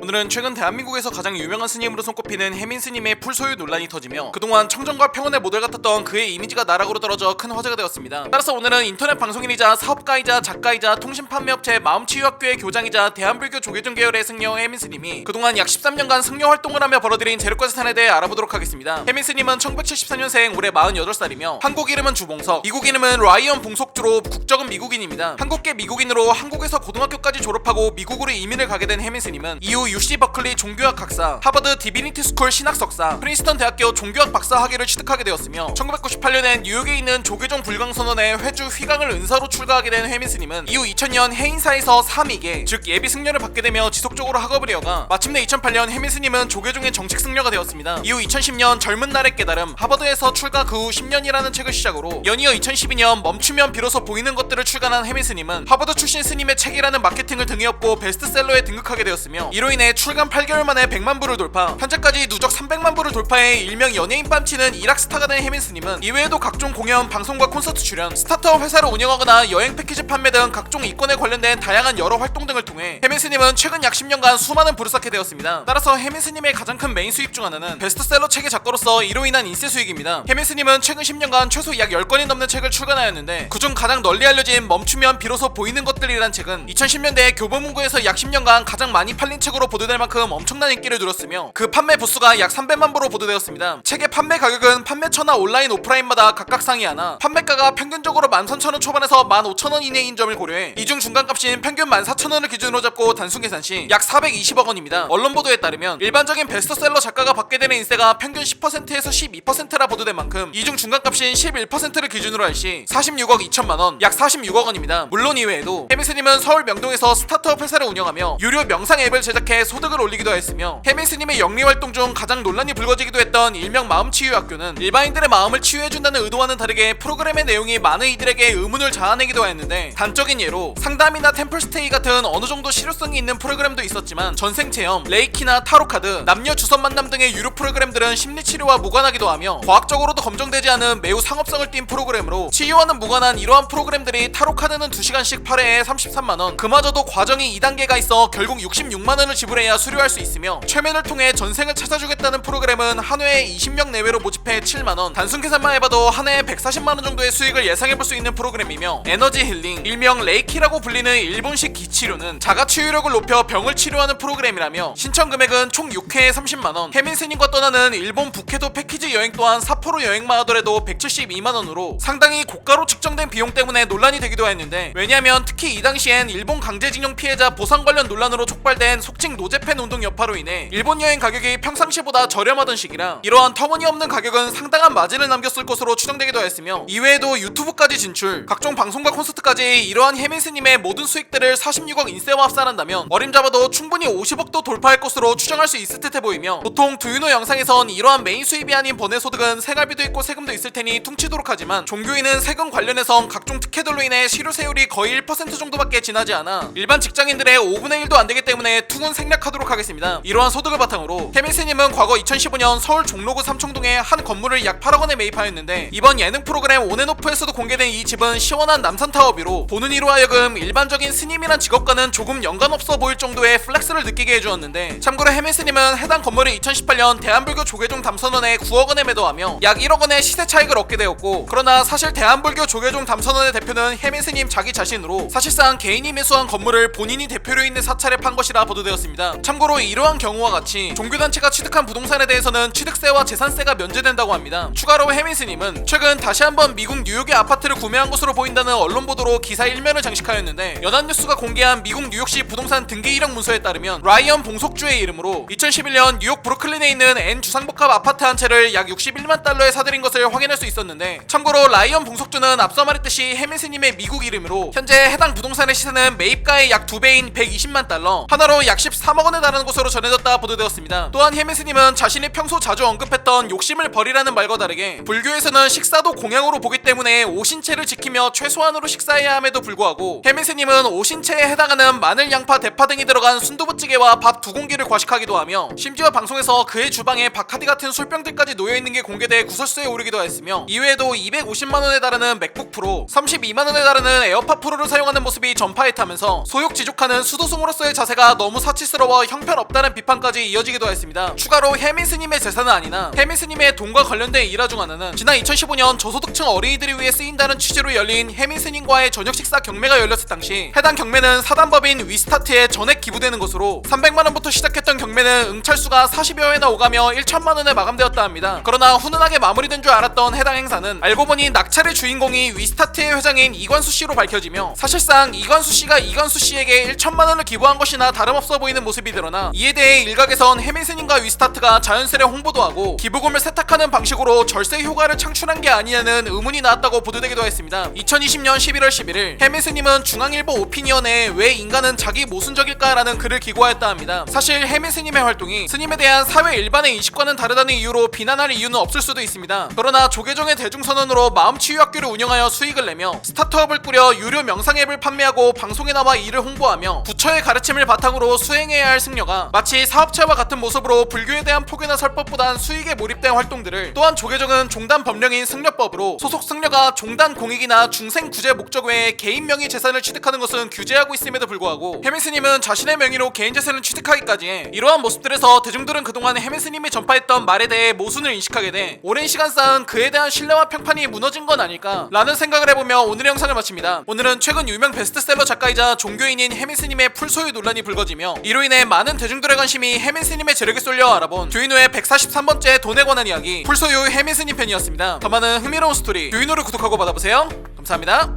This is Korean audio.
오늘은 최근 대한민국에서 가장 유명한 스님으로 손꼽히는 혜민 스님의 풀 소유 논란이 터지며 그동안 청정과 평온의 모델 같았던 그의 이미지가 나락으로 떨어져 큰 화제가 되었습니다. 따라서 오늘은 인터넷 방송인이자 사업가이자 작가이자 통신 판매업체 마음치유학교의 교장이자 대한불교 조계종 계열의 승려 혜민 스님이 그동안 약 13년간 승려 활동을 하며 벌어들인 재력과 재산에 대해 알아보도록 하겠습니다. 혜민 스님은 1974년생 올해 48살이며 한국 이름은 주봉석, 미국 이름은 라이언 봉석주로 국적은 미국인입니다. 한국계 미국인으로 한국에서 고등학교까지 졸업하고 미국으로 이민을 가게 된 혜민 스님은 이후 UC 버클리 종교학 학사, 하버드 디비니티 스쿨 신학 석사, 프린스턴 대학교 종교학 박사 학위를 취득하게 되었으며 1998년엔 뉴욕에 있는 조계종 불광선언의 회주 휘강을 은사로 출가하게 된 혜민 스님은 이후 2000년 해인사에서 3위계 즉 예비 승려를 받게 되며 지속적으로 학업을 이어가 마침내 2008년 혜민 스님은 조계종의 정식 승려가 되었습니다. 이후 2010년 젊은 날의 깨달음, 하버드에서 출가 그 후 10년이라는 책을 시작으로 연이어 2012년 멈추면 비로소 보이는 것들을 출간한 혜민 스님은 하버드 출신 스님의 책이라는 마케팅을 등에 업고 베스트셀러에 등극하게 되었으며 이로 인해 출간 8개월 만에 100만 부를 돌파, 현재까지 누적 300만 부를 돌파해 일명 연예인 뺨치는 일학스타가 된 혜민 스님은 이외에도 각종 공연, 방송과 콘서트 출연, 스타트업 회사를 운영하거나 여행 패키지 판매 등 각종 이권에 관련된 다양한 여러 활동 등을 통해 혜민 스님은 최근 약 10년간 수많은 부를 쌓게 되었습니다. 따라서 혜민 스님의 가장 큰 메인 수입 중 하나는 베스트셀러 책의 작가로서 이로 인한 인세 수익입니다. 혜민 스님은 최근 10년간 최소 약 10권이 넘는 책을 출간하였는데 그중 가장 널리 알려진 멈추면 비로소 보이는 것들이란 책은 2010년대 교보문고에서 약 10년간 가장 많이 팔린 책으로 보도될 만큼 엄청난 인기를 누렸으며 그 판매 부수가 약 300만 부로 보도되었습니다. 책의 판매 가격은 판매처나 온라인 오프라인마다 각각 상이하나 판매가가 평균적으로 13,000원 초반에서 15,000원 이내인 점을 고려해 이중 중간값인 평균 14,000원을 기준으로 잡고 단순 계산시 약 420억 원입니다. 언론 보도에 따르면 일반적인 베스트셀러 작가가 받게 되는 인세가 평균 10%에서 12%라 보도된 만큼 이중 중간값인 11%를 기준으로 할 시 46억 2천만 원, 약 46억 원입니다. 물론 이외에도 혜민 스님은 서울 명동에서 스타트업 회사를 운영하며 유료 명상 앱을 제작해 소득을 올리기도 했으며 혜민 스님의 영리 활동 중 가장 논란이 불거지기도 했던 일명 마음치유학교는 일반인들의 마음을 치유해준다는 의도와는 다르게 프로그램의 내용이 많은 이들에게 의문을 자아내기도 하였는데 단적인 예로 상담이나 템플스테이 같은 어느 정도 실효성이 있는 프로그램도 있었지만 전생체험, 레이키나 타로카드, 남녀 주선 만남 등의 유료 프로그램들은 심리치료와 무관하기도 하며 과학적으로도 검증되지 않은 매우 상업성을 띈 프로그램으로 치유와는 무관한 이러한 프로그램들이 타로카드는 2시간씩 8회에 33만원, 그마저도 과정이 2단계가 있어 결국 66만원을 지불해야 수료할 수 있으며 최면을 통해 전생을 찾아주겠다는 프로그램은 한 회에 20명 내외로 모집해 7만원, 단순 계산만 해봐도 한 해에 140만원 정도의 수익을 예상해볼 수 있는 프로그램이며 에너지 힐링, 일명 레이키라고 불리는 일본식 기치료는 자가 치유력을 높여 병을 치료하는 프로그램이라며 신청 금액은 총 6회에 30만원, 혜민 스님과 떠나는 일본 북해도 패키지 여행 또한 삿포로 여행만 하더라도 172만원으로 상당히 고가로 측정된 비용 때문에 논란이 되기도 했는데 왜냐하면 특히 이 당시엔 일본 강제징용 피해자 보상 관련 논란으로 촉발된 속칭 노제팬 운동 여파로 인해 일본 여행 가격이 평상시보다 저렴하던 시기라 이러한 터무니없는 가격은 상당한 마진을 남겼을 것으로 추정되기도 했으며 이외에도 유튜브까지 진출, 각종 방송과 콘서트까지 이러한 혜민 스님의 모든 수익들을 46억 인세와 합산한다면 어림잡아도 충분히 50억도 돌파할 것으로 추정할 수 있을 듯해 보이며 보통 두유노 영상에선 이러한 메인 수입이 아닌 번외 소득은 생활비도 있고 세금도 있을 테니 퉁치도록 하지만 종교인은 세금 관련해선 각종 특혜들로 인해 실효세율이 거의 1% 정도밖에 지나지 않아 일반 직장인들의 5분의 1도 안되기 때문에 퉁은 생략하도록 하겠습니다. 이러한 소득을 바탕으로 혜민 스님은 과거 2015년 서울 종로구 삼청동에 한 건물을 약 8억 원에 매입하였는데 이번 예능 프로그램 온앤오프에서도 공개된 이 집은 시원한 남산타워비로 보는 이로 하여금 일반적인 스님이란 직업과는 조금 연관없어 보일 정도의 플렉스를 느끼게 해주었는데 참고로 혜민 스님은 해당 건물을 2018년 대한불교 조계종 담선원에 9억 원에 매도하며 약 1억 원의 시세 차익을 얻게 되었고 그러나 사실 대한불교 조계종 담선원의 대표는 혜민 스님 자기 자신으로 사실상 개인이 매수한 건물을 본인이 대표로 있는 사찰에 판 것이라 보도되었습니다. 참고로 이러한 경우와 같이 종교단체가 취득한 부동산에 대해서는 취득세와 재산세가 면제된다고 합니다. 추가로 혜민 스님은 최근 다시 한번 미국 뉴욕의 아파트를 구매한 것으로 보인다는 언론 보도로 기사 1면을 장식하였는데 연합뉴스가 공개한 미국 뉴욕시 부동산 등기 이력 문서에 따르면 라이언 봉석주의 이름으로 2011년 뉴욕 브루클린에 있는 N 주상복합 아파트 한 채를 약 61만 달러에 사들인 것을 확인할 수 있었는데 참고로 라이언 봉석주는 앞서 말했듯이 혜민 스님의 미국 이름으로 현재 해당 부동산의 시세는 매입가의 약 2배인 120만 달러, 하나로 약 13억 원에 달하는 것으로 전해졌다 보도되었습니다. 또한 혜민 스님은 자신이 평소 자주 언급했던 욕심을 버리라는 말과 다르게 불교에서는 식사도 공양으로 보기 때문에 오신채를 지키며 최소한으로 식사해야 함에도 불구하고 혜민 스님은 오신채에 해당하는 마늘, 양파, 대파 등이 들어간 순두부찌개와 밥 2공기를 과식하기도 하며 심지어 방송에서 그의 주방에 바카디 같은 술병들까지 놓여있는 게 공개돼 구설수에 오르기도 했으며 이외에도 250만원에 달하는 맥북 프로, 32만원에 달하는 에어팟 프로를 사용하는 모습이 전파에 타면서 소욕지족하는 수도승으로서의 자세가 너무 사치스러워 불미스러워 형편없다는 비판까지 이어지기도 했습니다. 추가로 혜민 스님의 재산은 아니나 혜민 스님의 돈과 관련된 일화 중 하나는 지난 2015년 저소득층 어린이들을 위해 쓰인다는 취지로 열린 혜민 스님과의 저녁 식사 경매가 열렸을 당시 해당 경매는 사단법인 위스타트에 전액 기부되는 것으로 300만원부터 시작했던 경매는 응찰수가 40여 회나 오가며 1천만원에 마감되었다 합니다. 그러나 훈훈하게 마무리된 줄 알았던 해당 행사는 알고 보니 낙찰의 주인공이 위스타트의 회장인 이관수 씨로 밝혀지며 사실상 이관수 씨가 이관수 씨에게 1천만원을 기부한 것이나 다름없어 보이는 모습이 드러나 이에 대해 일각에선 혜민 스님과 위스타트가 자연스레 홍보도 하고 기부금을 세탁하는 방식으로 절세 효과를 창출한 게 아니냐는 의문이 나왔다고 보도되기도 했습니다. 2020년 11월 11일 혜민 스님은 중앙일보 오피니언에 왜 인간은 자기 모순적일까라는 글을 기고하였다 합니다. 사실 혜민 스님의 활동이 스님에 대한 사회 일반의 인식과는 다르다는 이유로 비난할 이유는 없을 수도 있습니다. 그러나 조계종의 대중선언으로 마음치유학교를 운영하여 수익을 내며 스타트업을 꾸려 유료 명상 앱을 판매하고 방송에 나와 이를 홍보하며 부처의 가르침을 바탕으로 수행해야 할 승려가 마치 사업체와 같은 모습으로 불교에 대한 포교나 설법보단 수익에 몰입된 활동들을 또한 조계종은 종단 법령인 승려법으로 소속 승려가 종단 공익이나 중생 구제 목적 외에 개인 명의 재산을 취득하는 것은 규제하고 있음에도 불구하고 혜민 스님은 자신의 명의로 개인 재산을 취득하기까지 해 이러한 모습들에서 대중들은 그동안 혜민 스님이 전파했던 말에 대해 모순을 인식하게 돼 오랜 시간 쌓은 그에 대한 신뢰와 평판이 무너진 건 아닐까 라는 생각을 해보며 오늘의 영상을 마칩니다. 오늘은 최근 유명 베스트셀러 작가이자 종교인인 혜민 스님의 풀소유 논란이 불거지며 이로 인해 많은 대중들의 관심이 혜민 스님의 재력에 쏠려 알아본 듀이노의 143번째 돈에 관한 이야기 풀소유 혜민 스님 편이었습니다. 더 많은 흥미로운 스토리 듀이노를 구독하고 받아보세요. 감사합니다.